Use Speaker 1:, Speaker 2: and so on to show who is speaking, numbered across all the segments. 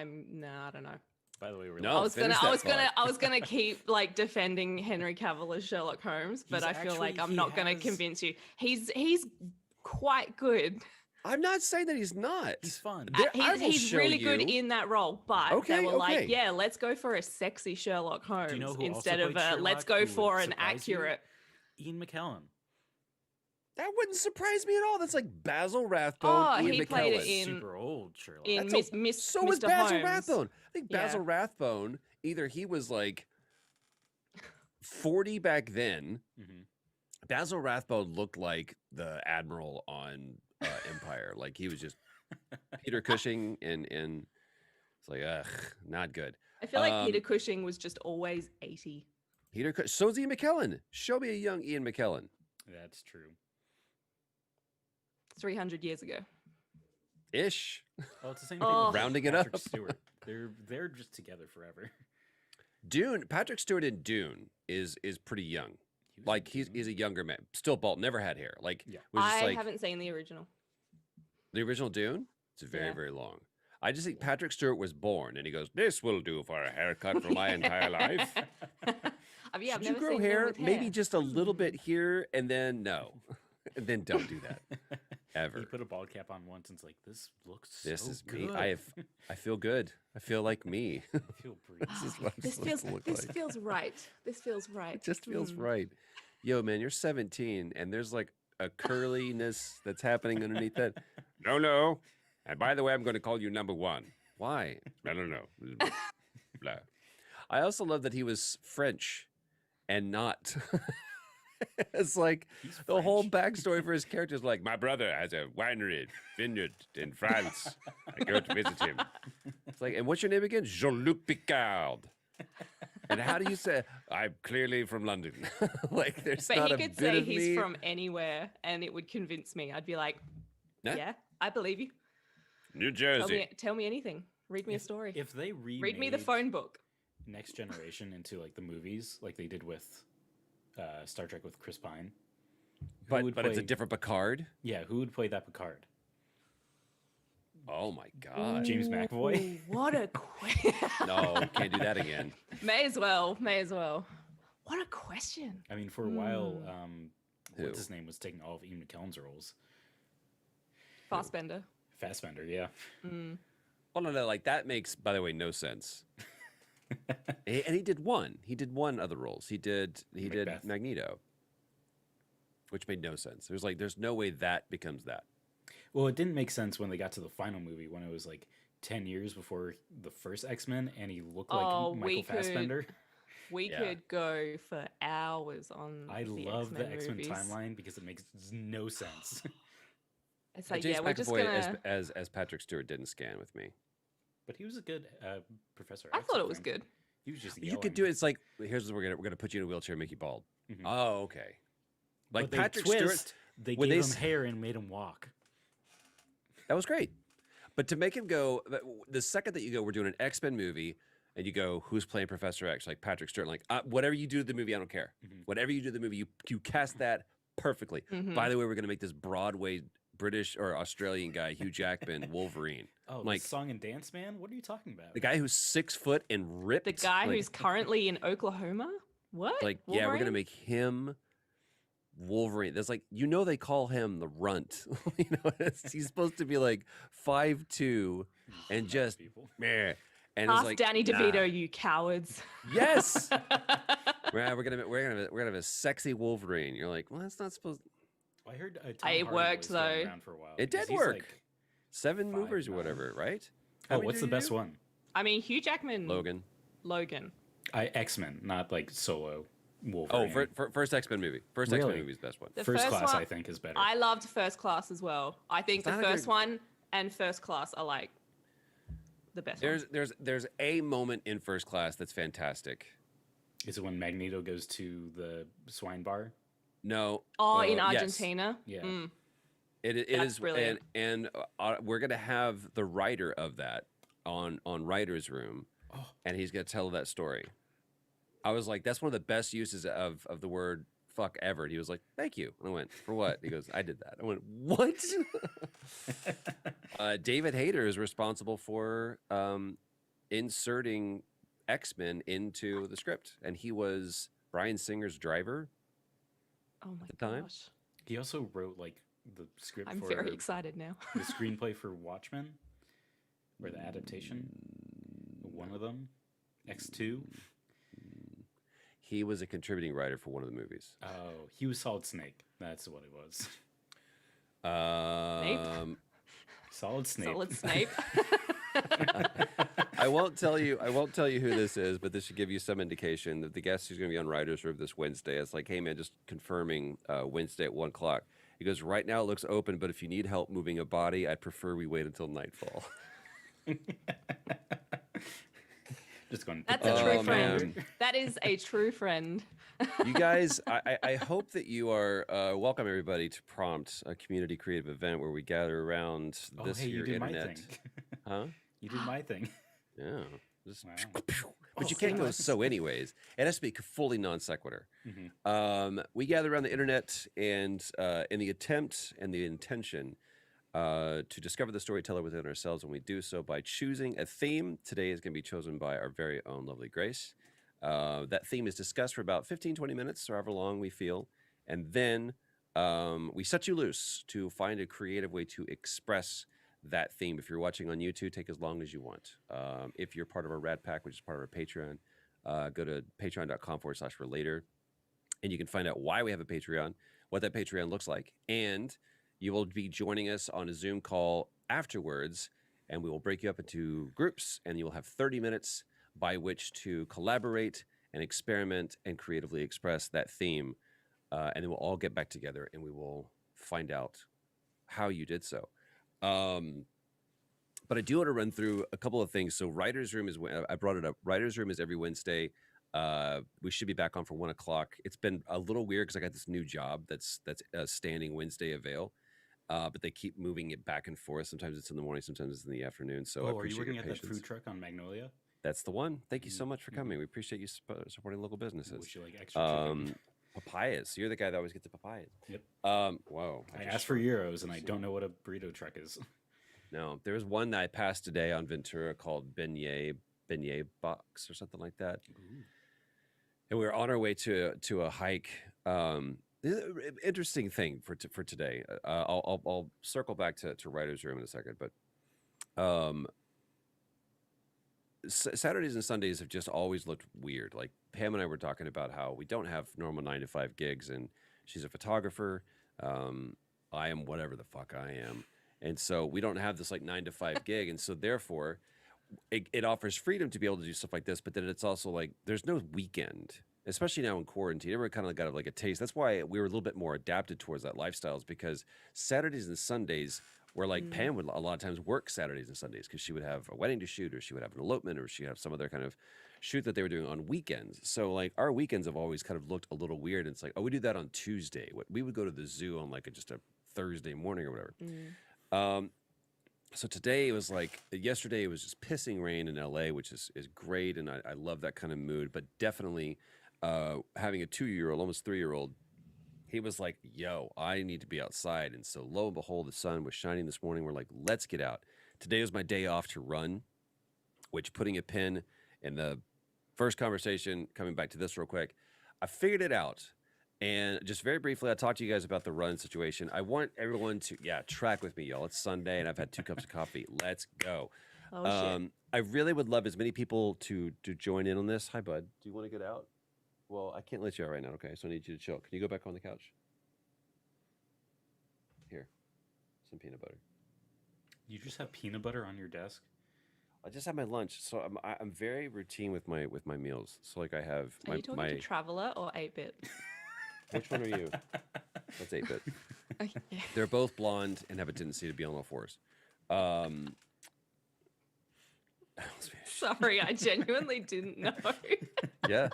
Speaker 1: I don't know.
Speaker 2: By the way, we're
Speaker 3: No,
Speaker 1: I was gonna keep like defending Henry Cavill as Sherlock Holmes, but I feel like I'm not gonna convince you. He's quite good.
Speaker 3: I'm not saying that he's not.
Speaker 2: He's fun.
Speaker 1: He's really good in that role, but they were like, yeah, let's go for a sexy Sherlock Holmes instead of let's go for an accurate.
Speaker 2: Ian McKellen.
Speaker 3: That wouldn't surprise me at all. That's like Basil Rathbone.
Speaker 1: Oh,
Speaker 3: Ian
Speaker 1: he
Speaker 3: McKellen.
Speaker 1: played it in
Speaker 2: super old Sherlock.
Speaker 1: In
Speaker 3: so was
Speaker 1: Mr.
Speaker 3: Basil
Speaker 1: Holmes.
Speaker 3: Rathbone. I think Basil Rathbone, either he was like 40 back then.
Speaker 2: Mm-hmm.
Speaker 3: Basil Rathbone looked like the admiral on Empire. Like he was just Peter Cushing and it's like, ugh, not good.
Speaker 1: I feel like Peter Cushing was just always 80.
Speaker 3: So's Ian McKellen. Show me a young Ian McKellen.
Speaker 2: That's true.
Speaker 1: 300 years ago.
Speaker 3: Ish.
Speaker 2: Oh, it's the same thing. With
Speaker 3: rounding it
Speaker 2: Patrick
Speaker 3: up.
Speaker 2: Stewart. They're just together forever.
Speaker 3: Patrick Stewart in Dune is pretty young. Like he's a younger man, still bald, never had hair. Like
Speaker 1: I haven't seen the original.
Speaker 3: The original Dune? It's very, very long. I just think Patrick Stewart was born and he goes, "This will do for a haircut for my entire life."
Speaker 1: Should
Speaker 3: you grow hair? Maybe just a little bit here and then no. And then don't do that. Ever.
Speaker 2: He put a bald cap on once and it's like, this looks so
Speaker 3: This is
Speaker 2: good.
Speaker 3: me. I feel good. I feel like me.
Speaker 2: I feel pretty.
Speaker 1: This feels right. This feels right.
Speaker 3: It just feels right. Yo, man, you're 17 and there's like a curliness that's happening underneath that. No. And by the way, I'm going to call you number one. Why? I don't know. Blah. I also love that he was French and not. It's like the whole backstory for his character is like, my brother has a winery, vineyard in France. I go to visit him. It's like, and what's your name again? Jean-Luc Picard. And how do you say? I'm clearly from London. Like, there's not a bit of me.
Speaker 1: But he could say he's from anywhere, and it would convince me. I'd be like, yeah, I believe you.
Speaker 3: New Jersey.
Speaker 1: Tell me anything. Read me a story.
Speaker 2: If they
Speaker 1: read me the phone book.
Speaker 2: Next Generation into like the movies, like they did with Star Trek with Chris Pine.
Speaker 3: But it's a different Picard?
Speaker 2: Yeah, who would play that Picard?
Speaker 3: Oh my God.
Speaker 2: James McAvoy?
Speaker 1: What a question.
Speaker 3: No, can't do that again.
Speaker 1: May as well. What a question.
Speaker 2: I mean, for a while, what's his name was taking all of Ian McKellen's roles.
Speaker 1: Fassbender,
Speaker 2: yeah.
Speaker 3: Oh, no, like that makes, by the way, no sense. And he did one. He did one other roles. He did Magneto, which made no sense. There's no way that becomes that.
Speaker 2: Well, it didn't make sense when they got to the final movie when it was like 10 years before the first X-Men and he looked like Michael Fassbender.
Speaker 1: We could go for hours on
Speaker 2: I love the X-Men timeline because it makes no sense.
Speaker 1: It's like,
Speaker 3: James
Speaker 1: we're just
Speaker 3: McAvoy
Speaker 1: gonna...
Speaker 3: as Patrick Stewart didn't scan with me.
Speaker 2: But he was a good Professor X.
Speaker 1: I thought it was good.
Speaker 2: He was just
Speaker 3: You could do it. It's like, here's what we're gonna put you in a wheelchair and make you bald. Mm-hmm. Oh, okay. Like Patrick Stewart,
Speaker 2: they gave him hair and made him walk.
Speaker 3: That was great. But to make him go, the second that you go, we're doing an X-Men movie, and you go, who's playing Professor X? Like Patrick Stewart, like whatever you do to the movie, I don't care. Mm-hmm. Whatever you do to the movie, you cast that perfectly. Mm-hmm. By the way, we're gonna make this Broadway British or Australian guy, Hugh Jackman, Wolverine.
Speaker 2: Oh, like Song and Dance Man? What are you talking about?
Speaker 3: The guy who's 6 foot and ripped.
Speaker 1: The guy who's currently in Oklahoma? What?
Speaker 3: Like,
Speaker 1: Wolverine?
Speaker 3: yeah, we're gonna make him Wolverine. There's like, they call him the Runt. He's supposed to be like 5'2" and just meh. And
Speaker 1: ask
Speaker 3: it's like,
Speaker 1: Danny DeVito, you cowards.
Speaker 3: Yes. we're gonna have a sexy Wolverine. You're like, well, that's not supposed.
Speaker 2: I heard
Speaker 1: it worked though.
Speaker 2: Around for a while
Speaker 3: it did work. Like 7 movers or whatever, right?
Speaker 2: What's the best one?
Speaker 1: I mean, Hugh Jackman.
Speaker 3: Logan.
Speaker 2: X-Men, not like solo Wolverine.
Speaker 3: Oh, first X-Men movie. X-Men movie is the best one.
Speaker 2: The first Class, I think, is better.
Speaker 1: I loved First Class as well. I think the first one and First Class are like the best ones.
Speaker 3: There's a moment in First Class that's fantastic.
Speaker 2: Is it when Magneto goes to the swine bar?
Speaker 3: No.
Speaker 1: Oh, in Argentina?
Speaker 2: Yes.
Speaker 1: Yeah.
Speaker 3: It is
Speaker 1: brilliant.
Speaker 3: And we're going to have the writer of that on Writer's Room, and he's going to tell that story. I was like, that's one of the best uses of the word fuck ever. And he was like, thank you. And I went, for what? He goes, I did that. I went, what? David Hayter is responsible for inserting X-Men into the script, and he was Bryan Singer's driver
Speaker 1: Oh my
Speaker 3: at the time.
Speaker 1: gosh.
Speaker 2: He also wrote like the script
Speaker 1: I'm
Speaker 2: for
Speaker 1: very excited now.
Speaker 2: the screenplay for Watchmen, or the adaptation. One of them, X2.
Speaker 3: He was a contributing writer for one of the movies.
Speaker 2: Oh, he was Solid Snake. That's what it was. Solid Snape.
Speaker 1: Solid Snape.
Speaker 3: I won't tell you who this is, but this should give you some indication that the guest who's going to be on Writers Room this Wednesday. It's like, hey man, just confirming Wednesday at 1:00. He goes, right now it looks open, but if you need help moving a body, I'd prefer we wait until nightfall.
Speaker 2: Just going.
Speaker 1: That's a true friend. Man. That is a true friend.
Speaker 3: You guys, I hope that you are welcome everybody to Prompt, a community creative event where we gather around this here internet. Huh?
Speaker 2: You did my thing.
Speaker 3: Yeah. Just, wow. But you can't go so anyways. It has to be fully non sequitur. Mm-hmm. We gather around the internet and in the attempt and the intention to discover the storyteller within ourselves, and we do so by choosing a theme. Today is going to be chosen by our very own lovely Grace. That theme is discussed for about 15-20 minutes, or however long we feel, and then we set you loose to find a creative way to express that theme. If you're watching on YouTube, take as long as you want. If you're part of our Rad Pack, which is part of our Patreon, go to patreon.com/relator, and you can find out why we have a Patreon, what that Patreon looks like, and you will be joining us on a Zoom call afterwards, and we will break you up into groups, and you will have 30 minutes by which to collaborate and experiment and creatively express that theme. And then we'll all get back together and we will find out how you did so. But I do want to run through a couple of things. So Writer's Room is, I brought it up. Writer's Room is every Wednesday. We should be back on for 1:00. It's been a little weird because I got this new job that's a standing Wednesday avail. But they keep moving it back and forth. Sometimes it's in the morning, sometimes it's in the afternoon. So I appreciate your patience. Are you working at that
Speaker 2: food truck on Magnolia?
Speaker 3: That's the one. Thank you so much for coming. We appreciate you supporting local businesses.
Speaker 2: Would you like extra chicken?
Speaker 3: Papayas. You're the guy that always gets the papayas.
Speaker 2: Yep.
Speaker 3: Whoa.
Speaker 2: I asked for euros, and I don't know what a burrito truck is.
Speaker 3: No, there was one that I passed today on Ventura called Beignet Box or something like that. Ooh. And we were on our way to a hike. Interesting thing for today. I'll circle back to Writer's Room in a second, but Saturdays and Sundays have just always looked weird. Like Pam and I were talking about how we don't have normal 9-to-5 gigs, and she's a photographer. I am whatever the fuck I am. And so we don't have this like 9-to-5 gig. And so therefore it offers freedom to be able to do stuff like this. But then it's also like, there's no weekend, especially now in quarantine. Everyone kind of got like a taste. That's why we were a little bit more adapted towards that lifestyle, is because Saturdays and Sundays where like Pam would a lot of times work Saturdays and Sundays because she would have a wedding to shoot, or she would have an elopement, or she would have some other kind of shoot that they were doing on weekends. So like our weekends have always kind of looked a little weird. And it's like, oh, we do that on Tuesday. We would go to the zoo on like just a Thursday morning or whatever. So today it was like, yesterday it was just pissing rain in LA, which is great. And I love that kind of mood, but definitely having a 2-year-old, almost 3-year-old, he was like, yo, I need to be outside. And so lo and behold, the sun was shining this morning. We're like, let's get out. Today was my day off to run, which, putting a pin in the first conversation, coming back to this real quick, I figured it out. And just very briefly, I'll talk to you guys about the run situation. I want everyone to, track with me, y'all. It's Sunday, and I've had 2 cups of coffee. Let's go.
Speaker 1: Oh, shit.
Speaker 3: I really would love as many people to join in on this. Hi, bud. Do you want to get out? Well, I can't let you out right now, okay? So I need you to chill. Can you go back on the couch? Here. Some peanut butter.
Speaker 2: You just have peanut butter on your desk?
Speaker 3: I just had my lunch, so I'm very routine with my meals. So like I have
Speaker 1: Are you talking to Traveler or 8-Bit?
Speaker 3: Which one are you? That's 8-Bit.
Speaker 1: Okay.
Speaker 3: They're both blonde and have a tendency to be on all fours.
Speaker 1: Sorry, I genuinely didn't know.
Speaker 3: Yeah.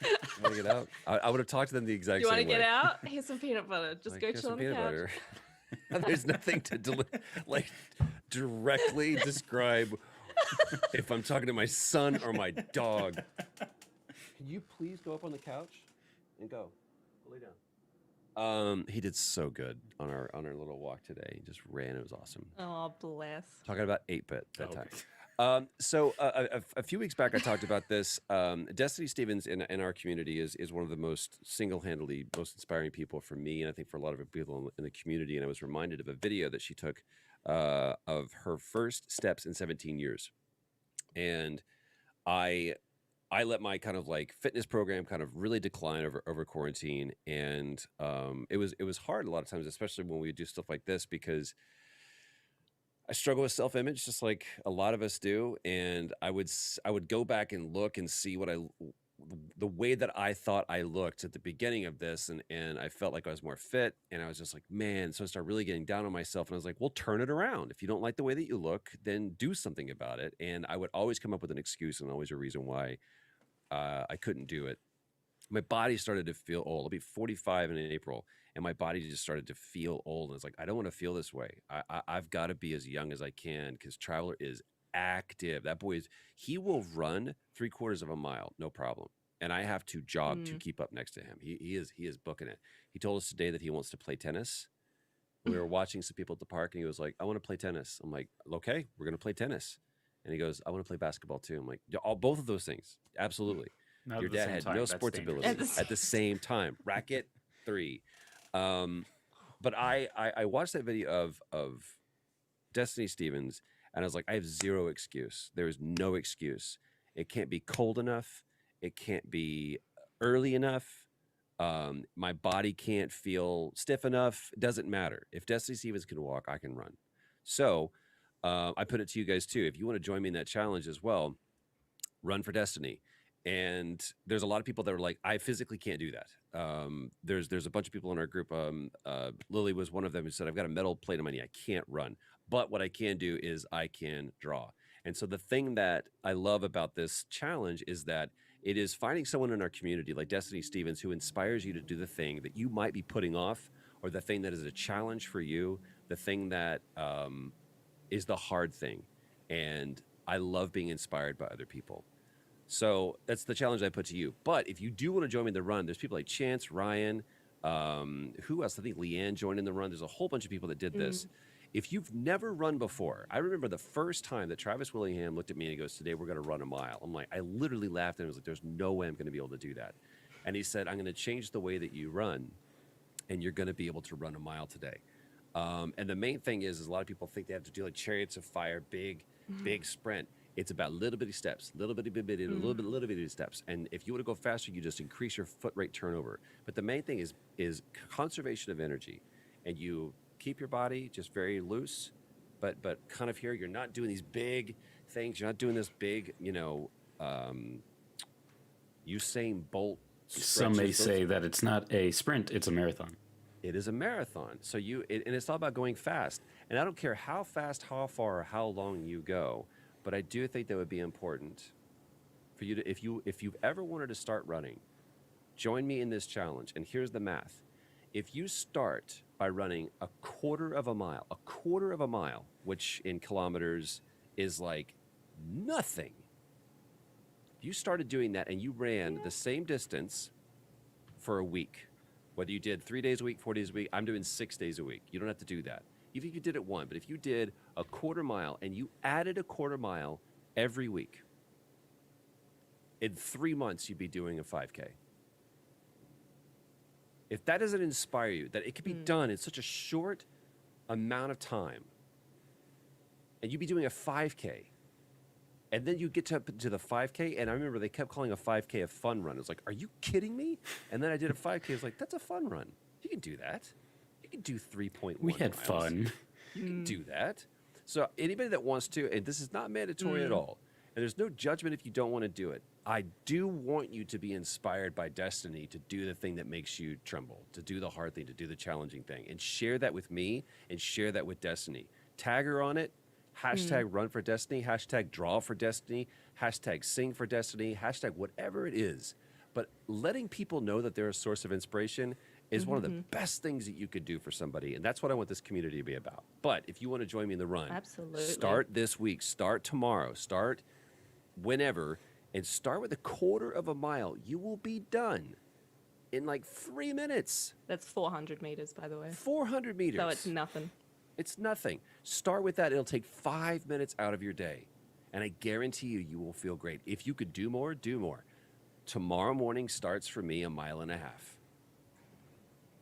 Speaker 3: You want to get out? I would have talked to them the exact same way.
Speaker 1: You want to get out? Here's some peanut butter. Just go chill on the couch.
Speaker 3: Butter. There's nothing to directly describe if I'm talking to my son or my dog. Can you please go up on the couch and go lay down? He did so good on our little walk today. He just ran. It was awesome.
Speaker 1: Oh, bless.
Speaker 3: Talking about 8-Bit that time. A few weeks back, I talked about this. Destiny Stevens in our community is one of the most single-handedly most inspiring people for me, and I think for a lot of people in the community. And I was reminded of a video that she took of her first steps in 17 years, and I let my kind of like fitness program kind of really decline over quarantine, and it was hard a lot of times, especially when we do stuff like this, because I struggle with self-image just like a lot of us do, and I would go back and look and see the way that I thought I looked at the beginning of this, and I felt like I was more fit, and I was just like, man. So I started really getting down on myself, and I was like, well, turn it around. If you don't like the way that you look, then do something about it. And I would always come up with an excuse and always a reason why I couldn't do it. My body started to feel old. I'll be 45 in April, and my body just started to feel old. And it's like, I don't want to feel this way. I've got to be as young as I can, because Traveler is active. That boy he will run 3/4 of a mile, no problem. And I have to jog to keep up next to him. He is booking it. He told us today that he wants to play tennis. We were watching some people at the park, and he was like, I want to play tennis. I'm like, okay, we're going to play tennis. And he goes, I want to play basketball too. I'm like, both of those things. Absolutely.
Speaker 2: Not
Speaker 3: Your
Speaker 2: at the
Speaker 3: dad
Speaker 2: same
Speaker 3: had
Speaker 2: time.
Speaker 3: no
Speaker 2: That's
Speaker 3: sports
Speaker 2: dangerous.
Speaker 3: ability at the same time. Racket 3. But I watched that video of Destiny Stevens, and I was like, I have zero excuse. There is no excuse. It can't be cold enough. It can't be early enough. My body can't feel stiff enough. It doesn't matter. If Destiny Stevens can walk, I can run. So I put it to you guys too. If you want to join me in that challenge as well, run for Destiny. And there's a lot of people that are like, I physically can't do that. There's a bunch of people in our group. Lily was one of them who said, I've got a metal plate on my knee. I can't run. But what I can do is I can draw. And so the thing that I love about this challenge is that it is finding someone in our community like Destiny Stevens who inspires you to do the thing that you might be putting off, or the thing that is a challenge for you, the thing that is the hard thing. And I love being inspired by other people. So that's the challenge I put to you. But if you do want to join me in the run, there's people like Chance, Ryan, who else? I think Leanne joined in the run. There's a whole bunch of people that did this. If you've never run before, I remember the first time that Travis Willingham looked at me and he goes, today we're going to run a mile. I'm like, I literally laughed and I was like, there's no way I'm going to be able to do that. And he said, I'm going to change the way that you run, and you're going to be able to run a mile today. And the main thing is a lot of people think they have to do like Chariots of Fire, big sprint. It's about little bitty steps, little bitty steps. And if you want to go faster, you just increase your foot rate turnover. But the main thing is conservation of energy, and you keep your body just very loose, but kind of here, you're not doing these big things. You're not doing this big, Usain Bolt.
Speaker 2: Some may say that it's not a sprint, it's a marathon.
Speaker 3: It is a marathon. So and it's all about going fast. And I don't care how fast, how far, or how long you go, but I do think that would be important for you to, if you've ever wanted to start running, join me in this challenge. And here's the math. If you start by running a quarter of a mile, which in kilometers is like nothing. You started doing that and you ran the same distance for a week. Whether you did 3 days a week, 4 days a week, I'm doing 6 days a week. You don't have to do that. Even if you did it one, but if you did a quarter mile and you added a quarter mile every week, in 3 months, you'd be doing a 5K. If that doesn't inspire you, that it can be done in such a short amount of time, and you'd be doing a 5K, and then you get to the 5K, and I remember they kept calling a 5K a fun run. It was like, are you kidding me? And then I did a 5K. I was like, that's a fun run. You can do that. You can do 3.1
Speaker 2: We had
Speaker 3: miles.
Speaker 2: fun.
Speaker 3: You can do that. So anybody that wants to, and this is not mandatory at all, and there's no judgment if you don't want to do it. I do want you to be inspired by Destiny to do the thing that makes you tremble, to do the hard thing, to do the challenging thing, and share that with me and share that with Destiny. Tag her on it. Hashtag run for Destiny, hashtag draw for Destiny, hashtag sing for Destiny, hashtag whatever it is. But letting people know that they're a source of inspiration is one of the best things that you could do for somebody. And that's what I want this community to be about. But if you want to join me in the run,
Speaker 1: absolutely,
Speaker 3: start this week, start tomorrow, start whenever, and start with a quarter of a mile. You will be done in like 3 minutes.
Speaker 1: That's 400 meters, by the way.
Speaker 3: 400 meters.
Speaker 1: So it's nothing.
Speaker 3: It's nothing. Start with that. It'll take 5 minutes out of your day. And I guarantee you, you will feel great. If you could do more, do more. Tomorrow morning starts for me 1.5 miles.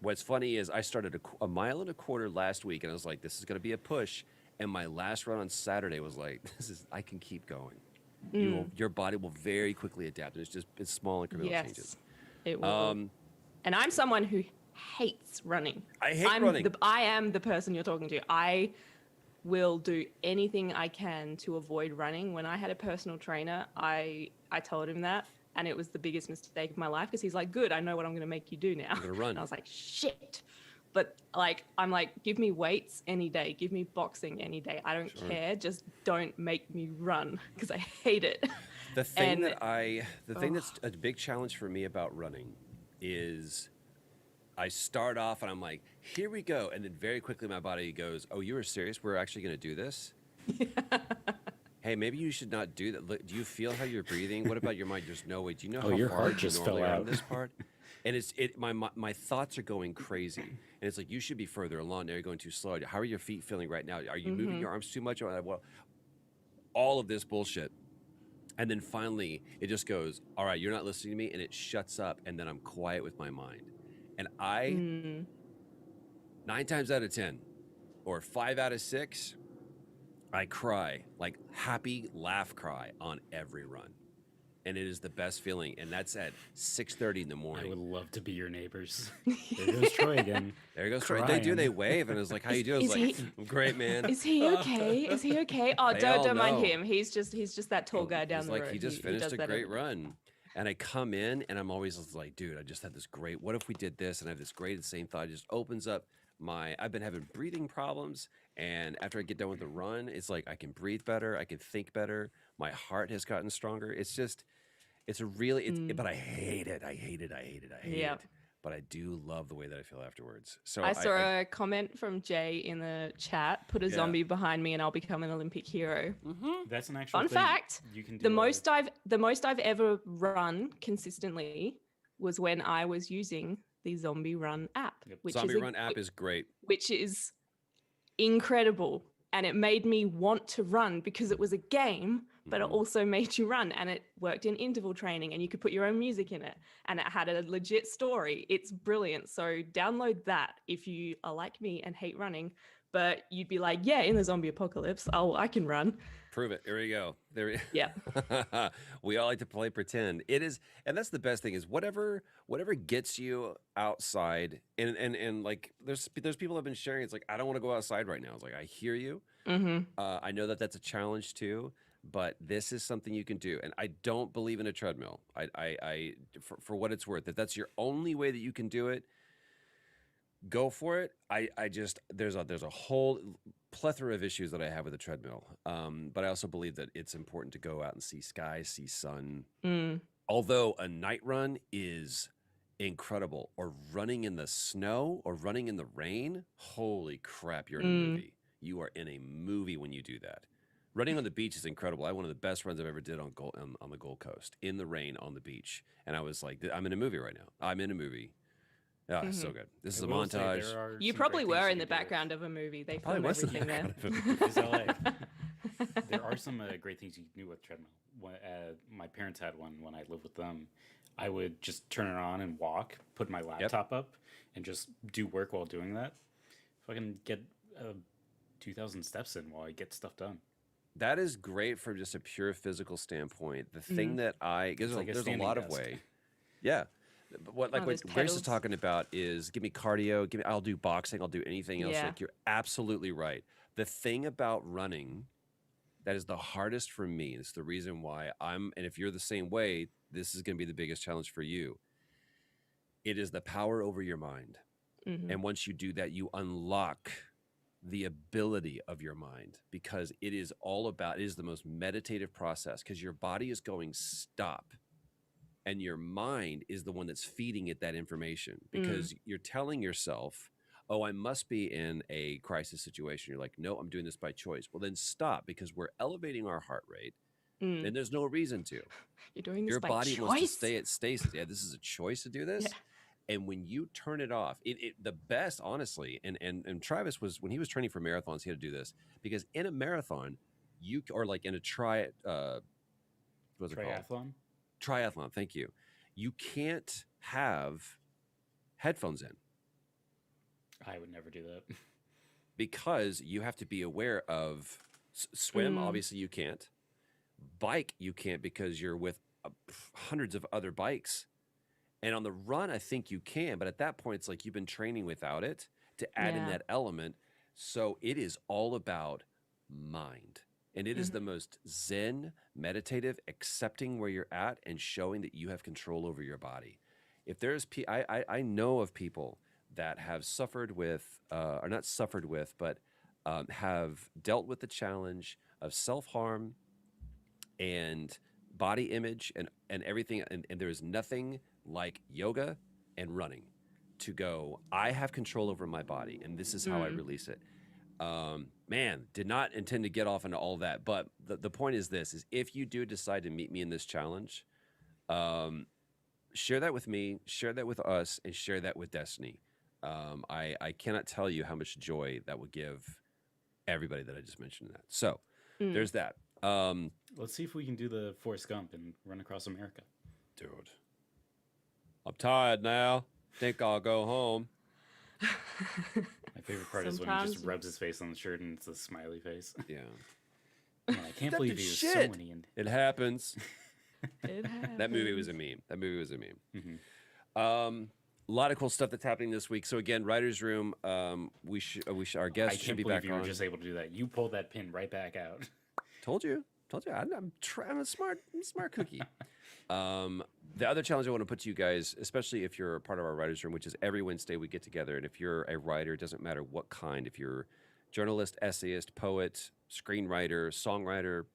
Speaker 3: What's funny is I started a 1.25 miles last week, and I was like, this is going to be a push. And my last run on Saturday was like, I can keep going. Your body will very quickly adapt. It's small incremental changes.
Speaker 1: It will. And I'm someone who hates running.
Speaker 3: I hate running.
Speaker 1: I am the person you're talking to. I will do anything I can to avoid running. When I had a personal trainer, I told him that, and it was the biggest mistake of my life because he's like, good, I know what I'm going to make you do now.
Speaker 3: I'm going to run.
Speaker 1: And I was like, shit. But like, I'm like, give me weights any day. Give me boxing any day. I don't care. Just don't make me run because I hate it.
Speaker 3: The thing that's a big challenge for me about running is I start off and I'm like, here we go. And then very quickly my body goes, oh, you are serious? We're actually going to do this? Hey, maybe you should not do that. Look, do you feel how you're breathing? What about your mind? There's no way. Do you know how
Speaker 2: your
Speaker 3: far
Speaker 2: heart
Speaker 3: you
Speaker 2: just
Speaker 3: normally
Speaker 2: fell
Speaker 3: are
Speaker 2: out.
Speaker 3: on this part? And my thoughts are going crazy. And it's like, you should be further along. Now you're going too slow. How are your feet feeling right now? Are you moving your arms too much? Well, all of this bullshit. And then finally, it just goes, all right, you're not listening to me. And it shuts up. And then I'm quiet with my mind. And 9 times out of 10, or 5 out of 6, I cry, like happy laugh cry on every run. And it is the best feeling. And that's at 6:30 in the morning.
Speaker 2: I would love to be your neighbors. There goes Troy again.
Speaker 3: There goes Troy. They wave. And it's like, how you doing? I was like, I'm great, man.
Speaker 1: Is he okay? Is he okay? Oh, don't mind him. He's just that tall guy down the road.
Speaker 3: He just finished a great run. And I come in and I'm always like, dude, I just had this great, what if we did this? And I have this great insane thought. It just opens up I've been having breathing problems. And after I get done with the run, it's like I can breathe better. I can think better. My heart has gotten stronger. But I hate it. I hate it. But I do love the way that I feel afterwards. So
Speaker 1: I saw a comment from Jay in the chat, put a zombie behind me and I'll become an Olympic hero.
Speaker 2: That's an actual
Speaker 1: Fun
Speaker 2: thing.
Speaker 1: fact,
Speaker 2: You can do
Speaker 1: the most I've ever run consistently was when I was using the Zombie Run app.
Speaker 3: Yep. Zombie Run app is great.
Speaker 1: Which is incredible. And it made me want to run because it was a game, but it also made you run, and it worked in interval training and you could put your own music in it and it had a legit story. It's brilliant. So download that if you are like me and hate running, but you'd be like, yeah, in the zombie apocalypse, I can run.
Speaker 3: Prove it. Here we go.
Speaker 1: Yeah.
Speaker 3: We all like to play pretend. It is, and that's the best thing is whatever gets you outside. And like there's people that have been sharing. It's like, I don't want to go outside right now. It's like, I hear you. I know that that's a challenge too, but this is something you can do. And I don't believe in a treadmill. For what it's worth, if that's your only way that you can do it, go for it. There's a whole plethora of issues that I have with a treadmill. But I also believe that it's important to go out and see skies, see sun. Although a night run is incredible, or running in the snow or running in the rain, holy crap, you're in a movie. You are in a movie when you do that. Running on the beach is incredible. I had one of the best runs I've ever did on the Gold Coast, in the rain on the beach. And I was like, I'm in a movie right now. I'm in a movie. Oh, it's so good. This is a montage.
Speaker 1: You probably were in the background of a movie. They filmed everything there.
Speaker 2: It's LA. There are some great things you can do with treadmill. My parents had one when I lived with them. I would just turn it on and walk, put my laptop up, and just do work while doing that. If I can get 2,000 steps in while I get stuff done.
Speaker 3: That is great from just a pure physical standpoint. The thing that there's a lot of way. Yeah. But what Grace is talking about is give me cardio, I'll do boxing, I'll do anything else. Like, you're absolutely right. The thing about running that is the hardest for me, it's the reason why and if you're the same way, this is going to be the biggest challenge for you. It is the power over your mind. And once you do that, you unlock the ability of your mind, because it is the most meditative process, because your body is going stop. And your mind is the one that's feeding it that information, because you're telling yourself, oh, I must be in a crisis situation. You're like, no, I'm doing this by choice. Well, then stop, because we're elevating our heart rate. And there's no reason to.
Speaker 1: You're doing this
Speaker 3: your
Speaker 1: by
Speaker 3: body
Speaker 1: choice?
Speaker 3: wants to stay at stasis. Yeah, this is a choice to do this. Yeah. And when you turn it off, the best, honestly, and Travis was, when he was training for marathons, he had to do this, because in a marathon, or like in a what's it called?
Speaker 2: Triathlon.
Speaker 3: Triathlon. Thank you. You can't have headphones in
Speaker 2: I would never do that.
Speaker 3: because you have to be aware of swim. Obviously, you can't. Bike, you can't because you're with hundreds of other bikes. And on the run, I think you can. But at that point, it's like you've been training without it to add in
Speaker 1: Yeah.
Speaker 3: that element. So it is all about mind. And it is the most zen, meditative, accepting where you're at and showing that you have control over your body. If there's, I know of people that have suffered with, or not suffered with, but have dealt with the challenge of self-harm and body image and everything. And there is nothing like yoga and running to go, I have control over my body and this is how I release it. Man, did not intend to get off into all that. But the point is this, is if you do decide to meet me in this challenge, share that with me, share that with us, and share that with Destiny. I cannot tell you how much joy that would give everybody that I just mentioned that. So there's that.
Speaker 2: Let's see if we can do the Forrest Gump and run across America.
Speaker 3: Dude, I'm tired now. Think I'll go home.
Speaker 2: My favorite part is when he just
Speaker 1: Sometimes-
Speaker 2: rubs his face on the shirt and it's a smiley face.
Speaker 3: Yeah.
Speaker 2: Man, I can't believe he was so
Speaker 3: shit.
Speaker 2: many.
Speaker 3: It happens.
Speaker 1: It
Speaker 3: That movie was a meme. That movie was a meme. A lot of cool stuff that's happening this week. So again, Writers Room. Our
Speaker 2: I
Speaker 3: guest should
Speaker 2: can't
Speaker 3: be
Speaker 2: believe
Speaker 3: back
Speaker 2: you were
Speaker 3: on.
Speaker 2: just able to do that. You pulled that pin right back out.
Speaker 3: Told you. I'm a smart cookie. The other challenge I want to put to you guys, especially if you're a part of our Writers Room, which is every Wednesday we get together, and if you're a writer, it doesn't matter what kind. If you're journalist, essayist, poet, screenwriter, songwriter,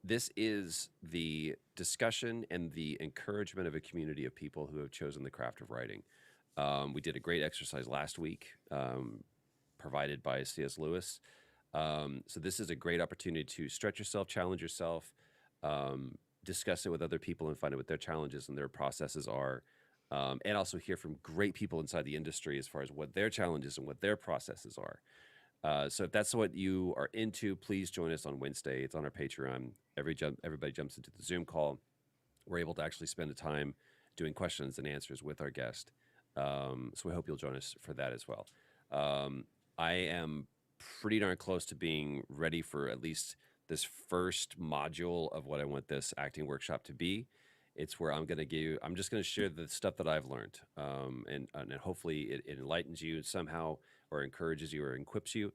Speaker 3: this is the discussion and the encouragement of a community of people who have chosen the craft of writing. We did a great exercise last week, provided by C.S. Lewis. So this is a great opportunity to stretch yourself, challenge yourself, discuss it with other people and find out what their challenges and their processes are, and also hear from great people inside the industry as far as what their challenges and what their processes are. So if that's what you are into, please join us on Wednesday. It's on our Patreon. Everybody jumps into the Zoom call. We're able to actually spend the time doing questions and answers with our guest. So we hope you'll join us for that as well. I am pretty darn close to being ready for at least this first module of what I want this acting workshop to be. It's where I'm just going to share the stuff that I've learned. And hopefully it enlightens you somehow or encourages you or equips you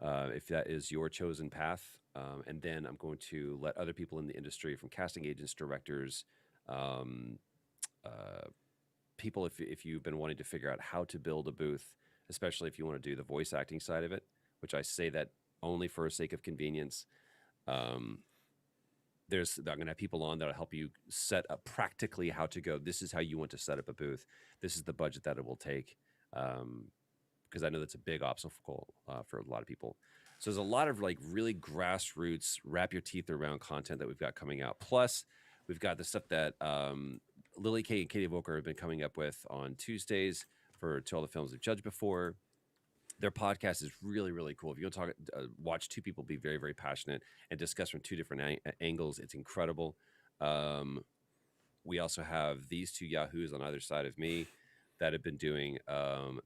Speaker 3: if that is your chosen path. And then I'm going to let other people in the industry, from casting agents, directors, people, if you've been wanting to figure out how to build a booth, especially if you want to do the voice acting side of it, which I say that only for the sake of convenience. I'm going to have people on that'll help you set up practically how to go. This is how you want to set up a booth. This is the budget that it will take. Because I know that's a big obstacle for a lot of people. So there's a lot of like really grassroots, wrap your teeth around content that we've got coming out. Plus, we've got the stuff that Lily Kay and Katie Volker have been coming up with on Tuesdays for To All the Films They've Judged Before. Their podcast is really, really cool. If you go watch two people be very, very passionate and discuss from two different angles, it's incredible. We also have these two yahoos on either side of me that have been doing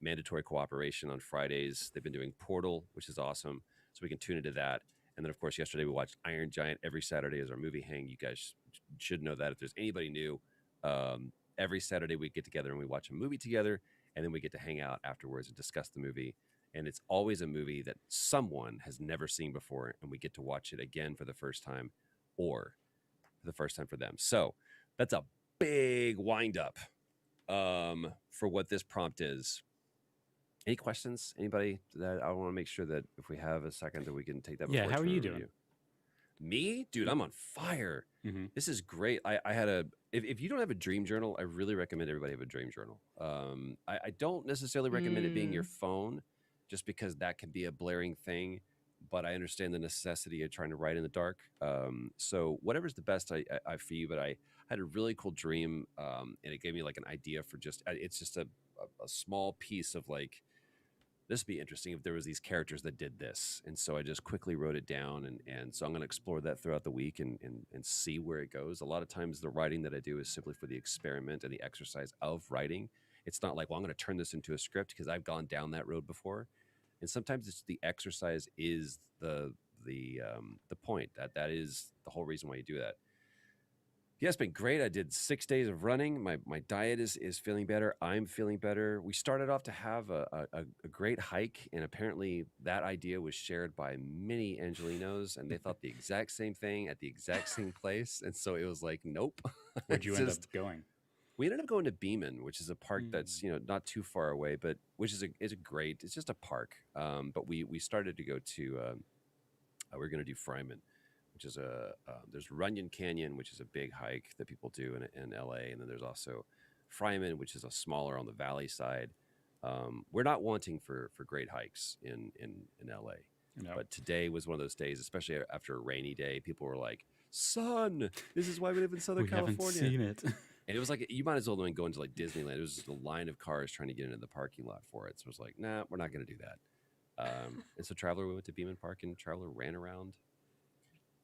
Speaker 3: mandatory cooperation on Fridays. They've been doing Portal, which is awesome. So we can tune into that. And then, of course, yesterday we watched Iron Giant. Every Saturday is our movie hang. You guys should know that. If there's anybody new, every Saturday we get together and we watch a movie together, and then we get to hang out afterwards and discuss the movie. And it's always a movie that someone has never seen before, and we get to watch it again for the first time or for the first time for them. So that's a big wind-up for what this prompt is. Any questions? Anybody? That I want to make sure that if we have a second that we can take that.
Speaker 2: Yeah, how are you doing?
Speaker 3: Me? Dude, I'm on fire.
Speaker 2: Mm-hmm.
Speaker 3: This is great. I had if you don't have a dream journal, I really recommend everybody have a dream journal. I don't necessarily recommend it being your phone, just because that can be a blaring thing, but I understand the necessity of trying to write in the dark. So whatever's the best I for you, but I had a really cool dream, and it gave me like an idea for it's just a small piece of like this would be interesting if there was these characters that did this. And so I just quickly wrote it down. And so I'm going to explore that throughout the week and see where it goes. A lot of times the writing that I do is simply for the experiment and the exercise of writing. It's not like, well, I'm going to turn this into a script, because I've gone down that road before. And sometimes it's the exercise is the point. That is the whole reason why you do that. Yeah, it's been great. I did 6 days of running. My diet is feeling better. I'm feeling better. We started off to have a great hike, and apparently that idea was shared by many Angelinos, and they thought the exact same thing at the exact same place. And so it was like, nope.
Speaker 2: Where'd you end up going?
Speaker 3: We ended up going to Beeman, which is a park that's not too far away, but which is a great. It's just a park. But we started to go to. We're going to do Fryman, which is there's Runyon Canyon, which is a big hike that people do in LA. And then there's also Fryman, which is a smaller on the valley side. We're not wanting for great hikes in LA. No. But today was one of those days, especially after a rainy day. People were like, "Sun, this is why we live in Southern California."
Speaker 2: Haven't seen it.
Speaker 3: And it was like, you might as well go into like Disneyland. It was just a line of cars trying to get into the parking lot for it. So it was like, nah, we're not going to do that. And so Traveler, we went to Beeman Park, and Traveler ran around.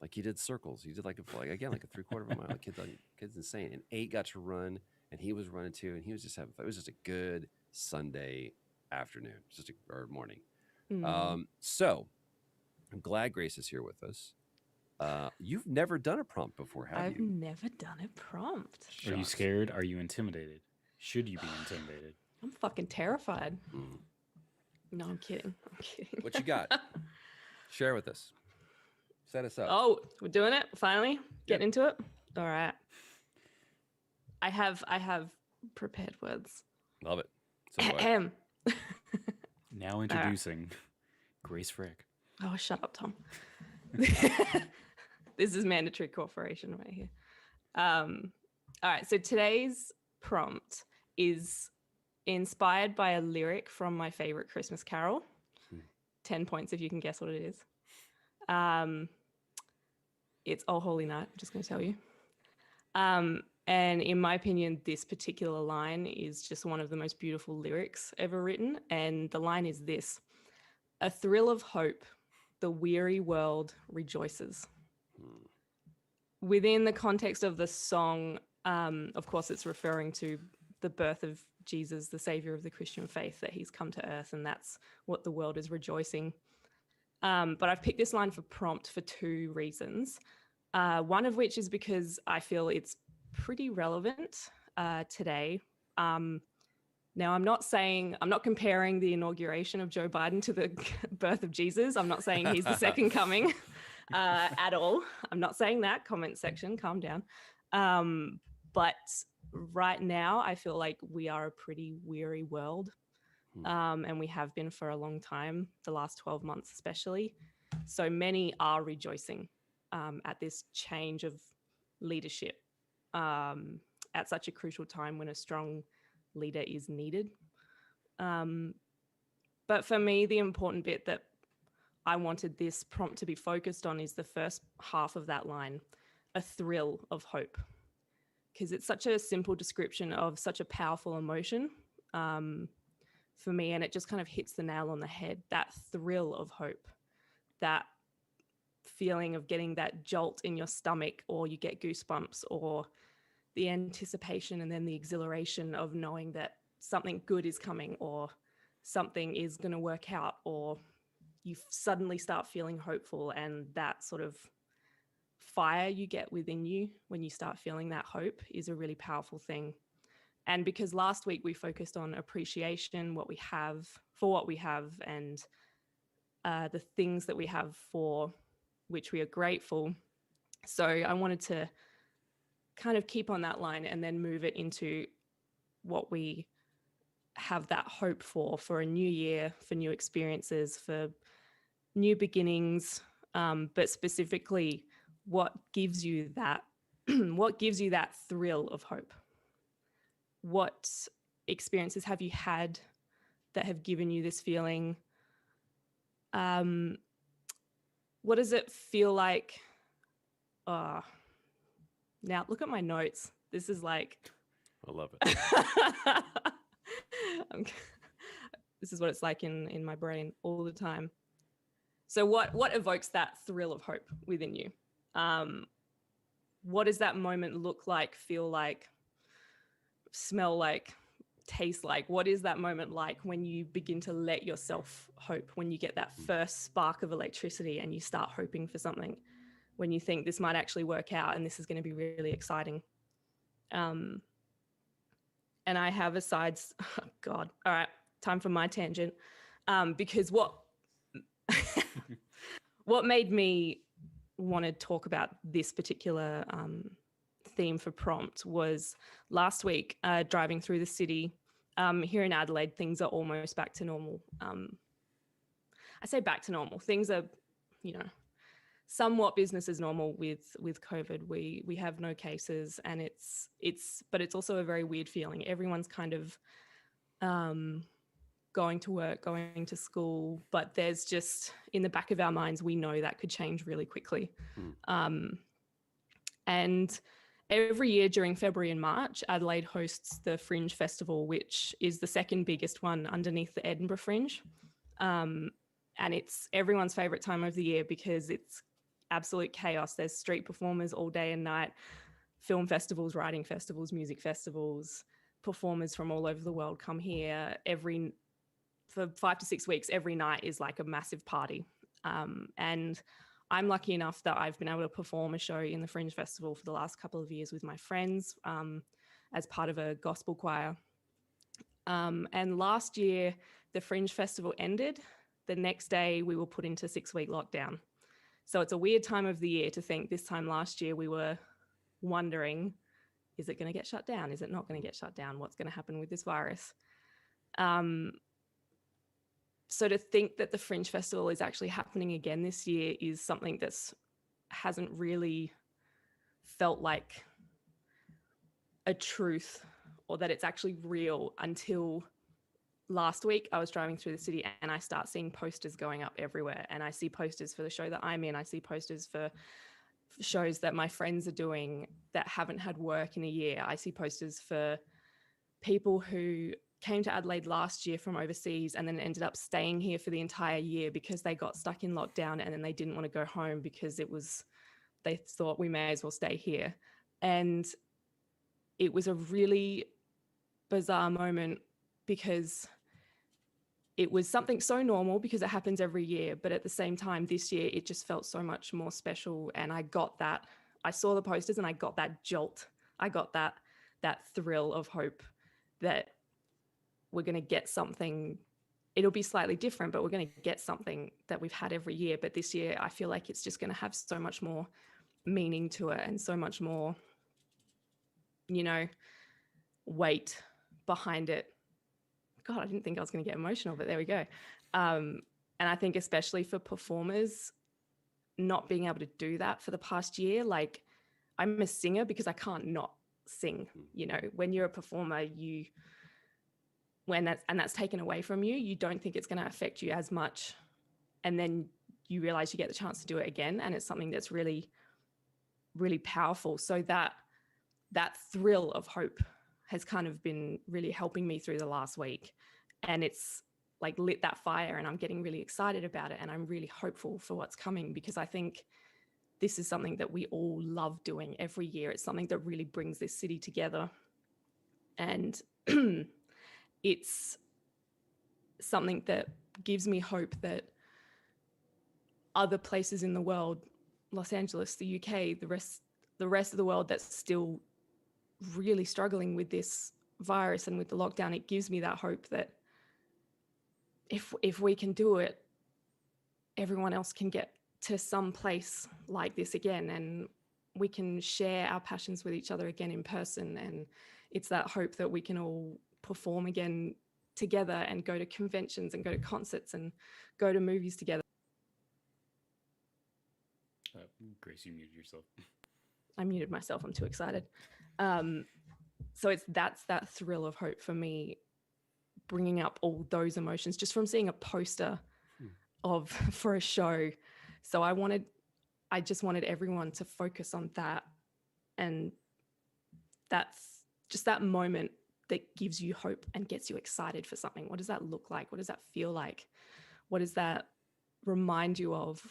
Speaker 3: Like, he did circles. He did like a 3/4 of a mile. Kid's insane. And 8 got to run, and he was running too. And he was just having fun. It was just a good Sunday afternoon, or morning. So I'm glad Grace is here with us. You've never done a prompt before, have you?
Speaker 1: I've never done a prompt.
Speaker 2: Are you scared? Are you intimidated? Should you be intimidated?
Speaker 1: I'm fucking terrified. No, I'm kidding.
Speaker 3: What you got? Share with us. Set us up.
Speaker 1: Oh, we're doing it finally. Getting into it. All right. I have prepared words.
Speaker 3: Love it. So
Speaker 2: now introducing Grace Frick.
Speaker 1: Oh, shut up, Tom. This is mandatory cooperation right here. All right. So today's prompt is inspired by a lyric from my favorite Christmas carol. 10 points if you can guess what it is. It's Oh Holy Night. I'm just going to tell you. And in my opinion, this particular line is just one of the most beautiful lyrics ever written. And the line is this: "A thrill of hope, the weary world rejoices." Within the context of the song, of course, it's referring to the birth of Jesus, the savior of the Christian faith, that he's come to earth, and that's what the world is rejoicing. But I've picked this line for prompt for 2 reasons. One of which is because I feel it's pretty relevant today. Now, I'm not comparing the inauguration of Joe Biden to the birth of Jesus. I'm not saying he's the second coming at all. I'm not saying that. Comment section, calm down. But right now, I feel like we are a pretty weary world. And we have been for a long time, the last 12 months especially. So many are rejoicing at this change of leadership at such a crucial time when a strong leader is needed. But for me, the important bit that I wanted this prompt to be focused on is the first half of that line, a thrill of hope, because it's such a simple description of such a powerful emotion for me, and it just kind of hits the nail on the head. That thrill of hope, that feeling of getting that jolt in your stomach, or you get goosebumps, or the anticipation and then the exhilaration of knowing that something good is coming, or something is going to work out, or you suddenly start feeling hopeful, and that sort of fire you get within you when you start feeling that hope is a really powerful thing. And because last week we focused on appreciation, what we have, and the things that we have for which we are grateful. So I wanted to kind of keep on that line and then move it into what we have that hope for a new year, for new experiences, for new beginnings, but specifically what gives you that thrill of hope. What experiences have you had that have given you this feeling? What does it feel like? Now look at my notes. This is like,
Speaker 3: I love it.
Speaker 1: This is what it's like in my brain all the time. So what evokes that thrill of hope within you? What does that moment look like, feel like, smell like, taste like? What is that moment like when you begin to let yourself hope, when you get that first spark of electricity and you start hoping for something, when you think this might actually work out and this is going to be really exciting? And I have asides. Oh God. All right. Time for my tangent. Because what made me want to talk about this particular theme for prompt was last week, driving through the city. Here in Adelaide, things are almost back to normal. I say back to normal. Things are, somewhat business as normal with COVID. We have no cases, and but it's also a very weird feeling. Everyone's kind of going to work, going to school, but there's just in the back of our minds, we know that could change really quickly. And every year during February and March, Adelaide hosts the Fringe Festival, which is the second biggest one underneath the Edinburgh Fringe. And it's everyone's favorite time of the year because it's absolute chaos. There's street performers all day and night, film festivals, writing festivals, music festivals, performers from all over the world come here for 5 to 6 weeks. Every night is like a massive party. And I'm lucky enough that I've been able to perform a show in the Fringe Festival for the last couple of years with my friends as part of a gospel choir. And last year, the Fringe Festival ended. The next day, we were put into 6-week lockdown. So it's a weird time of the year to think this time last year, we were wondering, is it going to get shut down? Is it not going to get shut down? What's going to happen with this virus? So to think that the Fringe Festival is actually happening again this year is something that's hasn't really felt like a truth or that it's actually real until last week. I was driving through the city and I start seeing posters going up everywhere, and I see posters for the show that I'm in. I see posters for shows that my friends are doing that haven't had work in a year. I see posters for people who came to Adelaide last year from overseas and then ended up staying here for the entire year because they got stuck in lockdown and then they didn't want to go home because they thought we may as well stay here. And it was a really bizarre moment because it was something so normal because it happens every year. But at the same time, this year, it just felt so much more special. And I got that. I saw the posters and I got that jolt. I got that thrill of hope that we're going to get something. It'll be slightly different, but we're going to get something that we've had every year. But this year, I feel like it's just going to have so much more meaning to it and so much more, weight behind it. God, I didn't think I was going to get emotional, but there we go. And I think especially for performers, not being able to do that for the past year, like I'm a singer because I can't not sing. When you're a performer, that's taken away from you, you don't think it's going to affect you as much. And then you realize you get the chance to do it again. And it's something that's really, really powerful. So that thrill of hope has kind of been really helping me through the last week. And it's like lit that fire and I'm getting really excited about it. And I'm really hopeful for what's coming because I think this is something that we all love doing every year. It's something that really brings this city together. And it's something that gives me hope that other places in the world, Los Angeles, the UK, the rest of the world that's still really struggling with this virus and with the lockdown, it gives me that hope that if we can do it, everyone else can get to some place like this again, and we can share our passions with each other again in person. And it's that hope that we can all perform again together and go to conventions and go to concerts and go to movies together.
Speaker 2: Grace, you muted yourself.
Speaker 1: I muted myself. I'm too excited. So that's that thrill of hope for me, bringing up all those emotions just from seeing a poster for a show. So I just wanted everyone to focus on that. And that's just that moment that gives you hope and gets you excited for something? What does that look like? What does that feel like? What does that remind you of?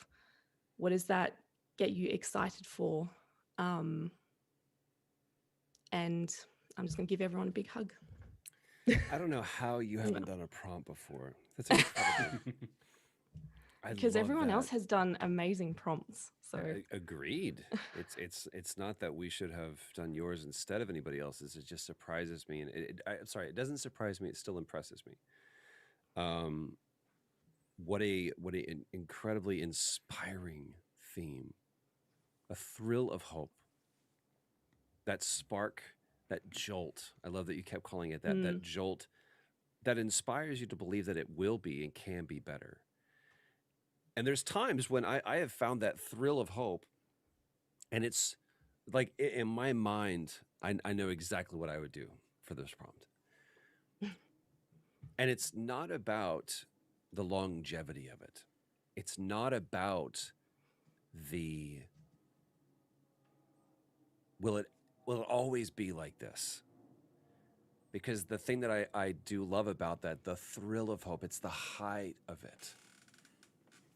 Speaker 1: What does that get you excited for? And I'm just going to give everyone a big hug.
Speaker 3: I don't know how you haven't done a prompt before. That's incredible.
Speaker 1: Because everyone else has done amazing prompts. So
Speaker 3: agreed. It's not that we should have done yours instead of anybody else's. It just surprises me, and it doesn't surprise me. It still impresses me. What an incredibly inspiring theme, a thrill of hope, that spark, that jolt. I love that you kept calling it that. That jolt that inspires you to believe that it will be and can be better. And there's times when I have found that thrill of hope, and it's like in my mind, I know exactly what I would do for this prompt. And it's not about the longevity of it. It's not about the will it always be like this? Because the thing that I do love about that, the thrill of hope, it's the height of it.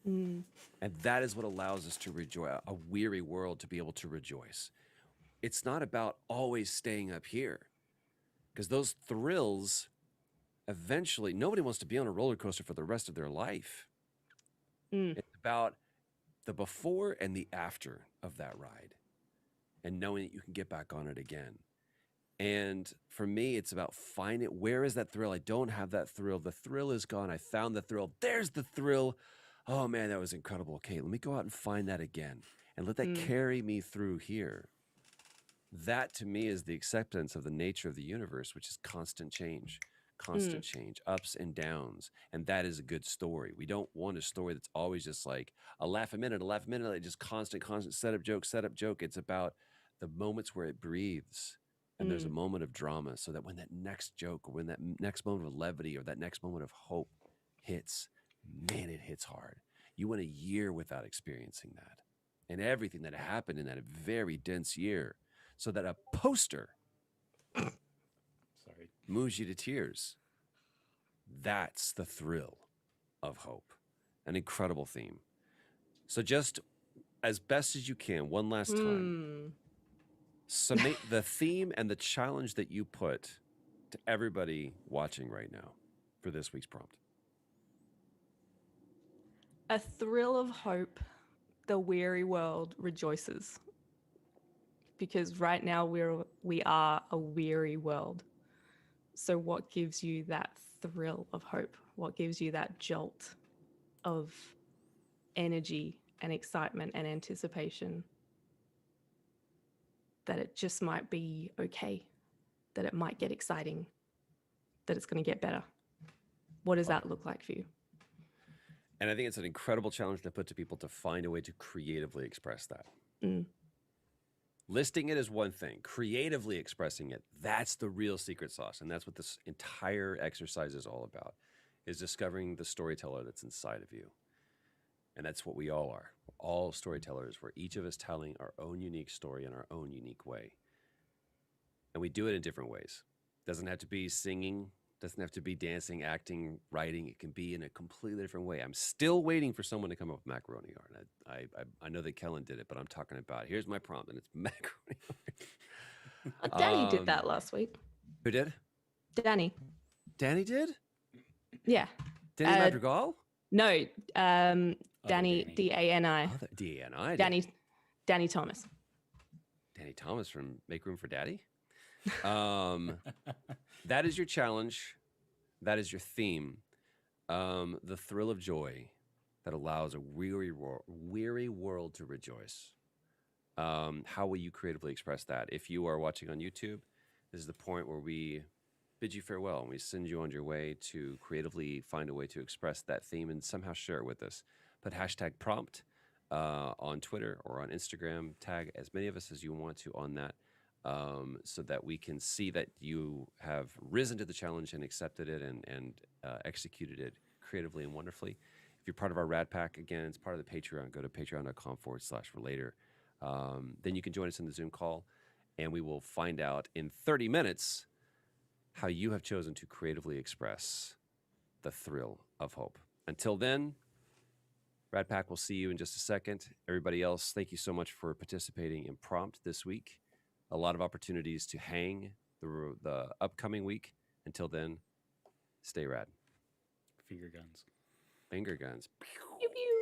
Speaker 3: And that is what allows us to rejoice, a weary world to be able to rejoice. It's not about always staying up here, because those thrills, eventually, nobody wants to be on a roller coaster for the rest of their life. It's about the before and the after of that ride, and knowing that you can get back on it again. And for me, it's about finding, where is that thrill? I don't have that thrill. The thrill is gone. I found the thrill. There's the thrill. Oh man, that was incredible. Okay, let me go out and find that again and let that carry me through here. That to me is the acceptance of the nature of the universe, which is constant change, ups and downs. And that is a good story. We don't want a story that's always just like a laugh a minute, like just constant set up joke. It's about the moments where it breathes. And there's a moment of drama, so that when that next joke, or when that next moment of levity, or that next moment of hope hits, man, it hits hard. You went a year without experiencing that, and everything that happened in that very dense year, so that a poster moves you to tears. That's the thrill of hope. An incredible theme. So just as best as you can, one last time, summate the theme and the challenge that you put to everybody watching right now for this week's prompt.
Speaker 1: A thrill of hope, the weary world rejoices. Because right now we are a weary world. So what gives you that thrill of hope? What gives you that jolt of energy and excitement and anticipation that it just might be okay, that it might get exciting, that it's going to get better? What does that look like for you?
Speaker 3: And I think it's an incredible challenge to put to people to find a way to creatively express that. Listing it is one thing. Creatively expressing it, that's the real secret sauce. And that's what this entire exercise is all about, is discovering the storyteller that's inside of you. And that's what we all are. We're all storytellers. We're each of us telling our own unique story in our own unique way. And we do it in different ways. Doesn't have to be singing, doesn't have to be dancing, acting, writing. It can be in a completely different way. I'm still waiting for someone to come up with macaroni art. I know that Kellen did it, but I'm talking about, here's my prompt, and it's macaroni art.
Speaker 1: Danny did that last week.
Speaker 3: Who did?
Speaker 1: Danny.
Speaker 3: Danny did?
Speaker 1: Yeah.
Speaker 3: Danny Madrigal?
Speaker 1: No, Danny,
Speaker 2: Danny.
Speaker 1: D-A-N-I.
Speaker 3: Oh, D-A-N-I.
Speaker 1: Danny Thomas.
Speaker 3: Danny Thomas from Make Room for Daddy? That is your challenge. That is your theme. The thrill of joy that allows a weary world to rejoice. How will you creatively express that? If you are watching on YouTube, this is the point where we bid you farewell and we send you on your way to creatively find a way to express that theme and somehow share it with us. Put hashtag prompt on Twitter or on Instagram. Tag as many of us as you want to on that. So that we can see that you have risen to the challenge and accepted it and executed it creatively and wonderfully. If you're part of our Rad Pack, again, it's part of the Patreon. Go to patreon.com/relator. Then you can join us in the Zoom call, and we will find out in 30 minutes how you have chosen to creatively express the thrill of hope. Until then, Rat Pack will see you in just a second. Everybody else, thank you so much for participating in Prompt this week. A lot of opportunities to hang the upcoming week. Until then, stay rad.
Speaker 2: Finger guns.
Speaker 3: Finger guns.
Speaker 1: Pew, pew.